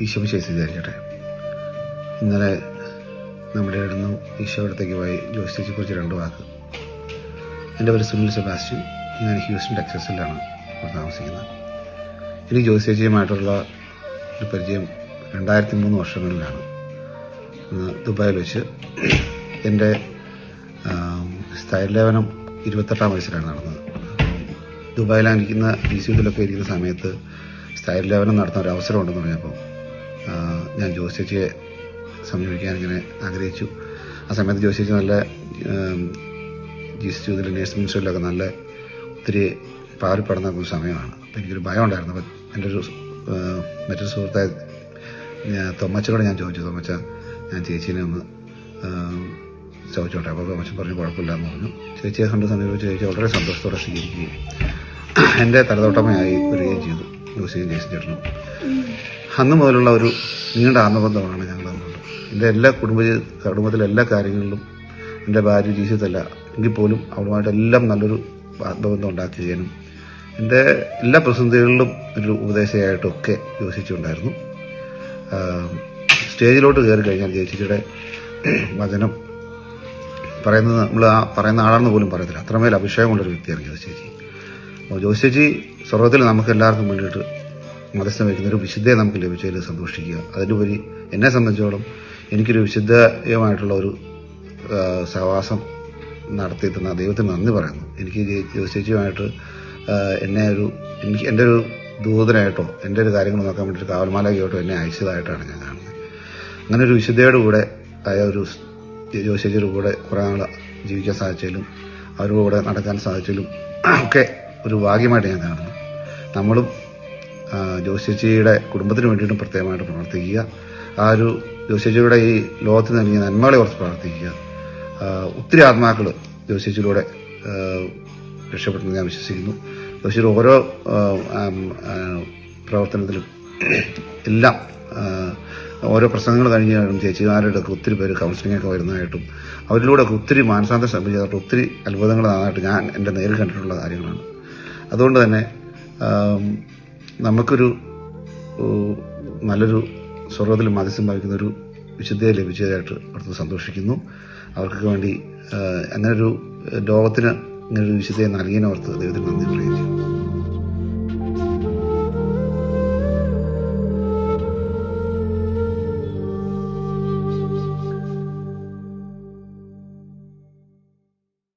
ഈശോ വിശേഷിച്ചായിരിക്കട്ടെ. ഇന്നലെ നമ്മുടെ ഇടന്ന് ഈശോ അടുത്തേക്ക് പോയി ജോസിയെ കുറിച്ച് 2 വാക്ക്. എൻ്റെ പേര് സുനിൽ സെബാസ്റ്റ്യൻ. ഞാൻ ഹ്യൂസ്റ്റൺ ടെക്സസിലാണ് താമസിക്കുന്നത്. എനിക്ക് ജോസിയുമായിട്ടുള്ള ഒരു പരിചയം 2003 വർഷങ്ങളിലാണ്. ദുബായിൽ വെച്ച് എൻ്റെ സ്ഥൈര്യലേപനം 28-ാം വയസ്സിലാണ് നടന്നത്. ദുബായിലായിരിക്കുന്ന PCUലൊക്കെ ഇരിക്കുന്ന സമയത്ത് സ്ഥൈര്യലേപനം നടത്തുന്ന ഒരു അവസരം ഉണ്ടെന്ന് പറഞ്ഞപ്പോൾ ഞാൻ ജോസിയെ സമീപിക്കാൻ ഇങ്ങനെ ആഗ്രഹിച്ചു. ആ സമയത്ത് ജോസി നല്ല GCUതിലെ നേഴ്സ് മിനിസ്റ്ററിലൊക്കെ നല്ല ഒത്തിരി പാറിപ്പടന്ന ഒരു സമയമാണ്. അപ്പോൾ എനിക്കൊരു ഭയം ഉണ്ടായിരുന്നു. അപ്പം എൻ്റെ മറ്റൊരു സുഹൃത്തായ തൊമ്മച്ചനോട് ഞാൻ ചോദിച്ചു, തൊമ്മച്ച ഞാൻ ചേച്ചീനെ ഒന്ന് ചോദിച്ചോട്ടെ. അപ്പോൾ തൊമ്മച്ചൻ പറഞ്ഞു കുഴപ്പമില്ല എന്ന് പറഞ്ഞു. ചേച്ചിയെ കണ്ട് സമീപിച്ച് ചേച്ചി വളരെ സന്തോഷത്തോടെ സ്വീകരിക്കുകയും എൻ്റെ തലതൊട്ടമയായി വരികയും ചെയ്തു ജോസിയും ജേസി ചേട്ടനും. അന്ന് മുതലുള്ള ഒരു നീണ്ട ആത്മബന്ധമാണ് ഞങ്ങൾ തമ്മിലുള്ളത്. എൻ്റെ എല്ലാ കുടുംബത്തിലെ എല്ലാ കാര്യങ്ങളിലും എൻ്റെ ഭാര്യ ജീവിതത്തില്ല എങ്കിൽ പോലും അവളുമായിട്ടെല്ലാം നല്ലൊരു ആത്മബന്ധം ഉണ്ടാക്കി ചെയ്യാനും എൻ്റെ എല്ലാ പ്രതിസന്ധികളിലും ഒരു ഉപദേശമായിട്ടൊക്കെ യോസിച്ചുണ്ടായിരുന്നു. സ്റ്റേജിലോട്ട് കയറി കഴിഞ്ഞാൽ ചേച്ചിയുടെ വചനം പറയുന്നത് നമ്മൾ പറയുന്ന ആളാണെന്ന് പോലും പറയത്തില്ല. അത്രമേൽ അഭിഷേകമുള്ളൊരു വ്യക്തിയാണ് ജോസി ചേച്ചി. അപ്പോൾ ജോസി ചേച്ചി സ്വർഗത്തിൽ നമുക്ക് എല്ലാവർക്കും വേണ്ടിയിട്ട് മധ്യസ്ഥം വയ്ക്കുന്ന ഒരു വിശുദ്ധയെ നമുക്ക് ലഭിച്ചതിൽ സന്തോഷിക്കുക. അതിലുപരി എന്നെ സംബന്ധിച്ചോളം എനിക്കൊരു വിശുദ്ധമായിട്ടുള്ള ഒരു സഹവാസം നടത്തി തന്ന ദൈവത്തിന് നന്ദി പറയുന്നു. എനിക്ക് ജോസി ചേച്ചിയുമായിട്ട് എൻ്റെ ഒരു ദൂതനായിട്ടോ എൻ്റെ ഒരു കാര്യങ്ങൾ നോക്കാൻ വേണ്ടിയിട്ട് കാവൽമാലാകിയോട്ടോ എന്നെ അയച്ചതായിട്ടാണ് ഞാൻ കാണുന്നത്. അങ്ങനെ ഒരു വിശുദ്ധയുടെ കൂടെ ആയ ഒരു ജോസി ചേച്ചിയുടെ കൂടെ കുറേ നാൾ ജീവിക്കാൻ സാധിച്ചാലും അവരുടെ കൂടെ നടക്കാൻ സാധിച്ചാലും ഒക്കെ ഒരു ഭാഗ്യമായിട്ട് ഞാൻ കാണുന്നു. നമ്മളും ജോസി ചേച്ചിയുടെ കുടുംബത്തിന് വേണ്ടിയിട്ടും പ്രത്യേകമായിട്ട് പ്രവർത്തിക്കുക. ആ ഒരു ജോസി ചേച്ചിയുടെ ഈ ലോകത്ത് നൽകിയ നന്മകളെ ഓർത്ത് പ്രാർത്ഥിക്കുക. ഒത്തിരി ആത്മാക്കൾ ജോസി ചേച്ചിയിലൂടെ രക്ഷപ്പെട്ടെന്ന് ഞാൻ വിശ്വസിക്കുന്നു. ജോസിയുടെ ഓരോ പ്രവർത്തനത്തിലും എല്ലാം ഓരോ പ്രസംഗങ്ങൾ കഴിഞ്ഞാലും ചേച്ചിമാരുടെ ഒക്കെ ഒത്തിരി പേര് കൗൺസിലിംഗൊക്കെ വരുന്നതായിട്ടും അവരിലൂടെ ഒത്തിരി മാനസാന്തരം ശ്രമിച്ചതായിട്ടും ഒത്തിരി അത്ഭുതങ്ങൾ നന്നായിട്ട് ഞാൻ എൻ്റെ നേരിൽ കണ്ടിട്ടുള്ള കാര്യങ്ങളാണ്. അതുകൊണ്ട് തന്നെ നമുക്കൊരു നല്ലൊരു സ്വർഗത്തിൽ മധ്യസ്ഥം വഹിക്കുന്ന ഒരു വിശുദ്ധയെ ലഭിച്ചതായിട്ട് അവിടുത്തെ സന്തോഷിക്കുന്നു. അവർക്കൊക്കെ വേണ്ടി അങ്ങനൊരു ലോകത്തിന് ഇങ്ങനൊരു വിശുദ്ധയെ നൽകിയതിനോർത്ത് ദൈവത്തിന് നന്ദി പറയുകയും ചെയ്യും.